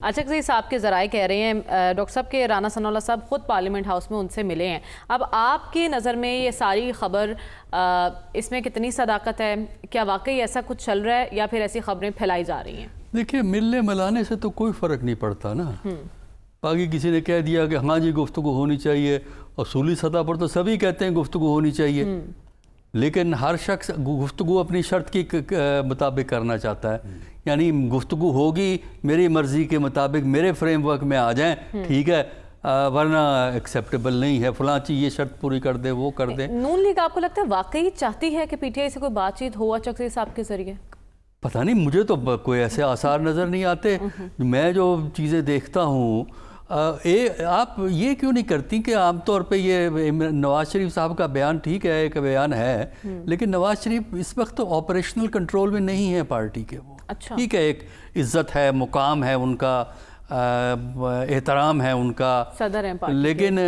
اچھا صاحب کے ذرائع کہہ رہے ہیں ڈاکٹر صاحب کے رانا ثناء اللہ صاحب خود پارلیمنٹ ہاؤس میں ان سے ملے ہیں. اب آپ کی نظر میں یہ ساری خبر اس میں کتنی صداقت ہے؟ کیا واقعی ایسا کچھ چل رہا ہے یا پھر ایسی خبریں پھیلائی جا رہی ہیں؟ دیکھیے ملنے ملانے سے تو کوئی فرق نہیں پڑتا نا. باقی کسی نے کہہ دیا کہ ہاں جی گفتگو ہونی چاہیے، اصولی سطح پر تو سبھی کہتے ہیں گفتگو ہونی چاہیے، لیکن ہر شخص گفتگو اپنی شرط کی مطابق کرنا چاہتا ہے. یعنی گفتگو ہوگی میری مرضی کے مطابق، میرے فریم ورک میں آ جائیں ٹھیک ہے، ورنہ ایکسیپٹیبل نہیں ہے، فلاں چیز یہ شرط پوری کر دے وہ کر دے. نون لیگ آپ کو لگتا ہے واقعی چاہتی ہے کہ پی ٹی آئی سے کوئی بات چیت ہو چکسی صاحب کے ذریعے؟ پتہ نہیں، مجھے تو کوئی ایسے آثار نظر نہیں آتے. میں جو چیزیں دیکھتا ہوں، آپ یہ کیوں نہیں کرتی کہ عام طور پہ یہ نواز شریف صاحب کا بیان ٹھیک ہے، ایک بیان ہے، لیکن نواز شریف اس وقت تو آپریشنل کنٹرول میں نہیں ہے پارٹی کے. وہ ٹھیک ہے، ایک عزت ہے، مقام ہے ان کا، احترام ہے ان کا، صدر ہیں، لیکن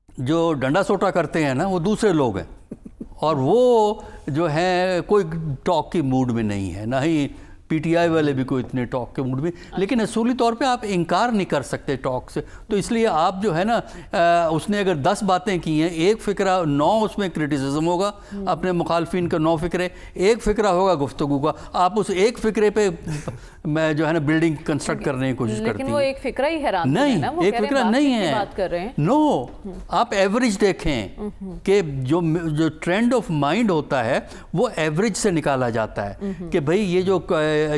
جو ڈنڈا سوٹا کرتے ہیں نا وہ دوسرے لوگ ہیں، اور وہ جو ہیں کوئی ٹاک کی موڈ میں نہیں ہے، نہ ہی پی ٹی آئی والے بھی کوئی اتنے ٹاک کے موڈ میں. لیکن اصولی طور پہ آپ انکار نہیں کر سکتے ٹاک سے، تو اس لیے آپ جو ہے نا، اس نے اگر 10 باتیں کی ہیں، ایک فقرہ 9 اس میں کرٹیسزم ہوگا اپنے مخالفین کا، 9 فقرے، ایک فقرہ ہوگا گفتگو کا. آپ اس ایک فقرے پہ میں جو ہے نا بلڈنگ کنسٹرکٹ کرنے کی کوشش کرتی ہیں. لیکن وہ ایک فقرہ ہی حیران نہیں، ایک فقرہ نہیں ہے. نو، آپ ایوریج دیکھیں کہ جو ٹرینڈ آف مائنڈ ہوتا ہے وہ ایوریج سے نکالا جاتا ہے کہ بھئی یہ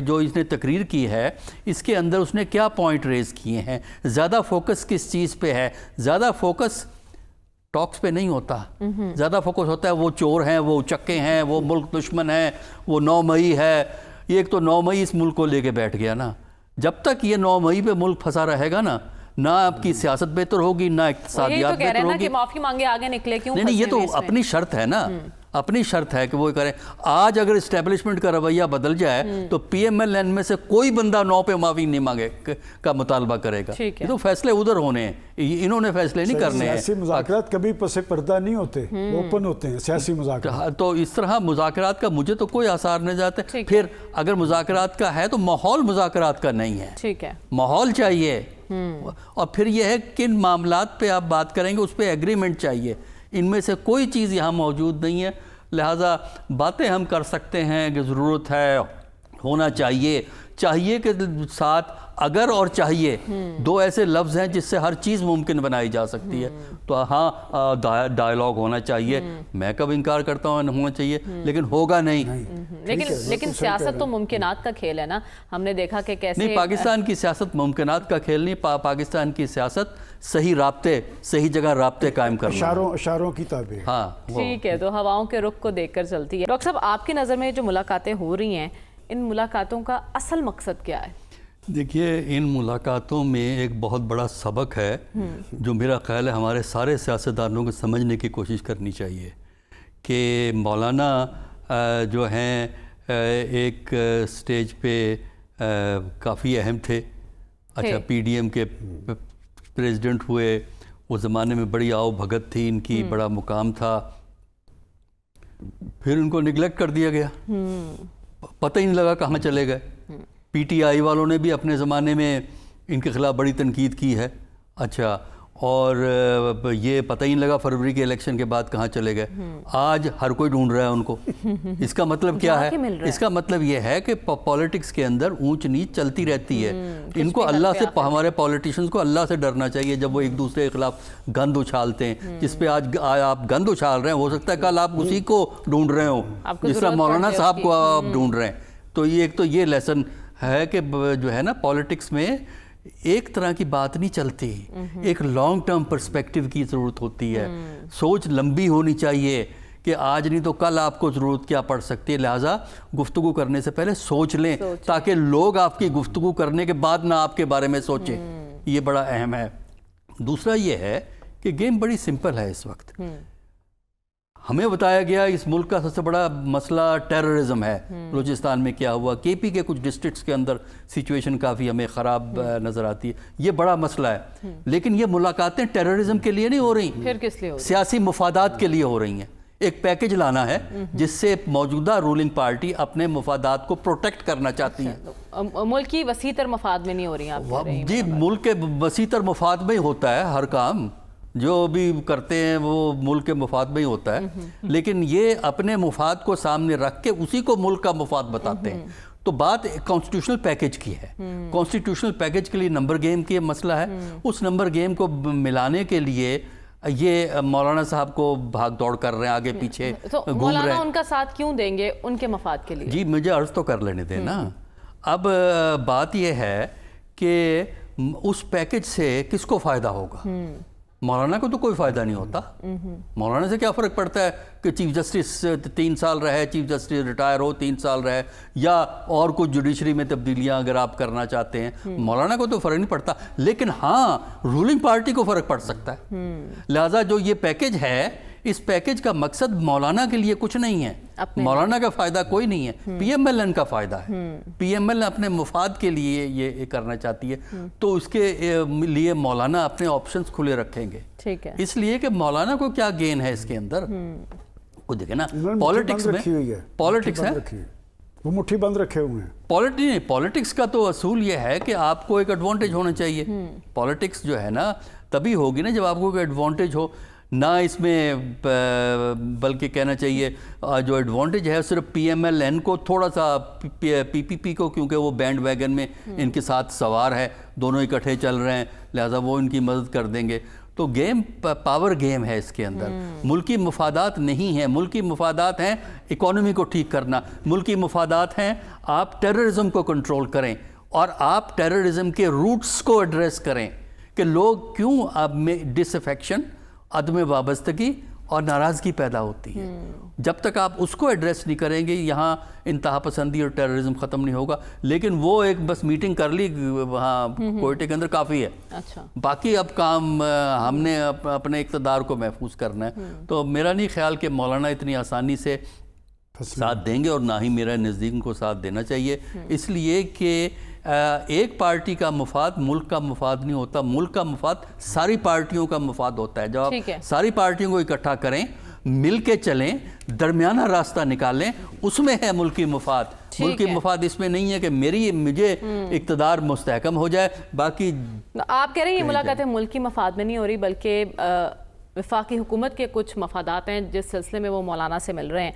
جو اس نے تقریر کی ہے اس کے اندر اس نے کیا پوائنٹ ریز کیے ہیں، زیادہ فوکس کس چیز پہ ہے. زیادہ فوکس ٹاکس پہ نہیں ہوتا، زیادہ فوکس ہوتا ہے وہ چور ہیں، وہ چکے ہیں، وہ ملک دشمن ہیں، وہ 9 مئی ہے. یہ ایک تو 9 مئی اس ملک کو لے کے بیٹھ گیا نا. جب تک یہ 9 مئی پہ ملک پھنسا رہے گا نا، نہ آپ کی سیاست بہتر ہوگی، نہ اقتصادیات بہتر ہوگی. معافی مانگے آگے نکلے کیوں؟ نہیں، یہ تو اپنی شرط ہے نا، اپنی شرط ہے کہ وہ کریں. آج اگر اسٹیبلشمنٹ کا رویہ بدل جائے تو پی ایم ایل این میں سے کوئی بندہ 9 پہ معافی نہیں مانگے کا مطالبہ کرے گا. یہ تو فیصلے ادھر ہونے ہیں، انہوں نے فیصلے نہیں کرنے ہیں. سیاسی مذاکرات کبھی پس پردہ نہیں ہوتے، اوپن ہوتے ہیں سیاسی مذاکرات. تو اس طرح مذاکرات کا مجھے تو کوئی آثار نہیں جاتے. پھر اگر مذاکرات کا ہے تو ماحول مذاکرات کا نہیں ہے. ٹھیک ہے، ماحول چاہیے. اور پھر یہ ہے کن معاملات پہ آپ بات کریں گے، اس پہ ایگریمنٹ چاہیے. ان میں سے کوئی چیز یہاں موجود نہیں ہے. لہٰذا باتیں ہم کر سکتے ہیں کہ ضرورت ہے، ہونا چاہیے کے ساتھ اگر اور چاہیے 2 ایسے لفظ ہیں جس سے ہر چیز ممکن بنائی جا سکتی ہے. تو ہاں ڈائیلاگ ہونا چاہیے. میں کب انکار کرتا ہوں ہونا چاہیے، لیکن ہوگا نہیں. لیکن سیاست تو ممکنات کا کھیل ہے نا. ہم نے دیکھا کہ کیسے نہیں، پاکستان کی سیاست ممکنات کا کھیل نہیں. پاکستان کی سیاست صحیح رابطے، صحیح جگہ رابطے قائم کرنا، اشاروں کی تابع. ہاں ٹھیک ہے. تو ہواؤں کے رخ کو دیکھ کر چلتی ہے. ڈاکٹر صاحب آپ کی نظر میں جو ملاقاتیں ہو رہی ہیں، ان ملاقاتوں کا اصل مقصد کیا ہے؟ دیکھیے، ان ملاقاتوں میں ایک بہت بڑا سبق ہے جو میرا خیال ہے ہمارے سارے سیاستدانوں کو سمجھنے کی کوشش کرنی چاہیے کہ مولانا جو ہیں ایک سٹیج پہ کافی اہم تھے. اچھا، پی ڈی ایم کے پریزیڈنٹ ہوئے، اس زمانے میں بڑی آؤ بھگت تھی ان کی، بڑا مقام تھا. پھر ان کو نگلیکٹ کر دیا گیا، پتہ ہی نہیں لگا کہاں چلے گئے. پی ٹی آئی والوں نے بھی اپنے زمانے میں ان کے خلاف بڑی تنقید کی ہے. اچھا، اور یہ پتہ ہی نہیں لگا فروری کے الیکشن کے بعد کہاں چلے گئے. آج ہر کوئی ڈھونڈ رہا ہے ان کو. اس کا مطلب کیا ہے؟ اس کا مطلب یہ ہے کہ پالیٹکس کے اندر اونچ نیچ چلتی رہتی ہے. ان کو اللہ سے، ہمارے پالیٹیشنز کو اللہ سے ڈرنا چاہیے جب وہ ایک دوسرے کے خلاف گند اچھالتے ہیں. جس پہ آج آپ گند اچھال رہے ہیں، ہو سکتا ہے کل آپ اسی کو ڈھونڈ رہے ہوں جس طرح مولانا صاحب کو آپ ڈھونڈ رہے ہیں. تو ایک تو یہ لیسن ہے کہ جو ہے نا پالیٹکس میں ایک طرح کی بات نہیں چلتی، ایک لانگ ٹرم پرسپیکٹیو کی ضرورت ہوتی ہے. سوچ لمبی ہونی چاہیے کہ آج نہیں تو کل آپ کو ضرورت کیا پڑ سکتی ہے. لہٰذا گفتگو کرنے سے پہلے سوچ لیں تاکہ لوگ آپ کی گفتگو کرنے کے بعد نہ آپ کے بارے میں سوچیں. یہ بڑا اہم ہے. دوسرا یہ ہے کہ گیم بڑی سمپل ہے. اس وقت ہمیں بتایا گیا اس ملک کا سب سے بڑا مسئلہ ٹیررزم ہے. بلوچستان میں کیا ہوا، کے پی کے کچھ ڈسٹرکٹس کے اندر سچویشن کافی ہمیں خراب نظر آتی ہے. یہ بڑا مسئلہ ہے. لیکن یہ ملاقاتیں ٹیررزم کے لیے نہیں ہو رہی، پھر کس لیے ہو رہی؟ سیاسی مفادات کے لیے ہو رہی ہیں. ایک پیکج لانا ہے جس سے موجودہ رولنگ پارٹی اپنے مفادات کو پروٹیکٹ کرنا چاہتی ہے. ملک کی وسیع تر مفاد میں نہیں ہو رہی ہیں آپ. جی ملک کے وسیع تر مفاد میں ہی ہوتا ہے ہر کام جو بھی کرتے ہیں وہ ملک کے مفاد میں ہی ہوتا ہے, لیکن یہ اپنے مفاد کو سامنے رکھ کے اسی کو ملک کا مفاد بتاتے ہیں. تو بات کانسٹیٹیوشنل پیکج کی ہے. کانسٹیٹیوشنل پیکج کے لیے نمبر گیم کی مسئلہ ہے. اس نمبر گیم کو ملانے کے لیے یہ مولانا صاحب کو بھاگ دوڑ کر رہے ہیں, آگے پیچھے تو گھوم رہے مولانا ہیں. ان کا ساتھ کیوں دیں گے ان کے مفاد کے لیے؟ جی مجھے عرض تو کر لینے دیں نا. اب بات یہ ہے کہ اس پیکج سے کس کو فائدہ ہوگا؟ مولانا کو تو کوئی فائدہ نہیں ہوتا. مولانا سے کیا فرق پڑتا ہے کہ چیف جسٹس 3 سال رہے, چیف جسٹس ریٹائر ہو 3 سال رہے, یا اور کچھ جوڈیشری میں تبدیلیاں اگر آپ کرنا چاہتے ہیں. مولانا کو تو فرق نہیں پڑتا, لیکن ہاں رولنگ پارٹی کو فرق پڑ سکتا ہے. لہٰذا جو یہ پیکج ہے, اس پیکج کا مقصد مولانا کے لیے کچھ نہیں ہے. مولانا کا فائدہ کوئی نہیں ہے, پی ایم ایل این کا فائدہ ہے. پی ایم ایل اپنے مفاد کے لیے یہ کرنا چاہتی ہے, تو اس کے لیے مولانا اپنے آپشنز کھلے رکھیں گے. ٹھیک ہے. اس لیے کہ مولانا کو کیا گین ہے اس کے اندر. وہ دیکھیں نا پالیٹکس میں, پالیٹکس ہے وہ مٹھی بند رکھے ہوئے ہیں. پالیٹکس کا تو اصول یہ ہے کہ آپ کو ایک ایڈوانٹیج ہونا چاہیے. پالیٹکس جو ہے نا تبھی ہوگی نا جب آپ کو ایک ایڈوانٹیج ہو. نہ اس میں بلکہ کہنا چاہیے جو ایڈوانٹیج ہے صرف پی ایم ایل این کو, تھوڑا سا پی پی پی کو, کیونکہ وہ بینڈ ویگن میں ان کے ساتھ سوار ہے, دونوں اکٹھے چل رہے ہیں, لہٰذا وہ ان کی مدد کر دیں گے. تو گیم پاور گیم ہے اس کے اندر. ملکی مفادات نہیں ہیں. ملکی مفادات ہیں اکانومی کو ٹھیک کرنا. ملکی مفادات ہیں آپ ٹیررزم کو کنٹرول کریں, اور آپ ٹیررزم کے روٹس کو ایڈریس کریں کہ لوگ کیوں اب میں ڈس افیکشن, عدم وابستگی اور ناراضگی پیدا ہوتی ہے. جب تک آپ اس کو ایڈریس نہیں کریں گے یہاں انتہا پسندی اور ٹیررزم ختم نہیں ہوگا. لیکن وہ ایک بس میٹنگ کر لی وہاں کوئٹے کے اندر کافی ہے. اچھا, باقی اب کام ہم نے اپنے اقتدار کو محفوظ کرنا ہے. تو میرا نہیں خیال کہ مولانا اتنی آسانی سے ساتھ دیں گے, اور نہ ہی میرا نزدیک ان کو ساتھ دینا چاہیے. اس لیے کہ ایک پارٹی کا مفاد ملک کا مفاد نہیں ہوتا. ملک کا مفاد ساری پارٹیوں کا مفاد ہوتا ہے. جب آپ ساری پارٹیوں کو اکٹھا کریں, مل کے چلیں, درمیانہ راستہ نکالیں, اس میں ہے ملکی مفاد. ملکی مفاد اس میں نہیں ہے کہ مجھے اقتدار مستحکم ہو جائے. باقی آپ کہہ رہے ہیں یہ ملاقاتیں ملکی مفاد میں نہیں ہو رہی بلکہ وفاقی حکومت کے کچھ مفادات ہیں جس سلسلے میں وہ مولانا سے مل رہے ہیں.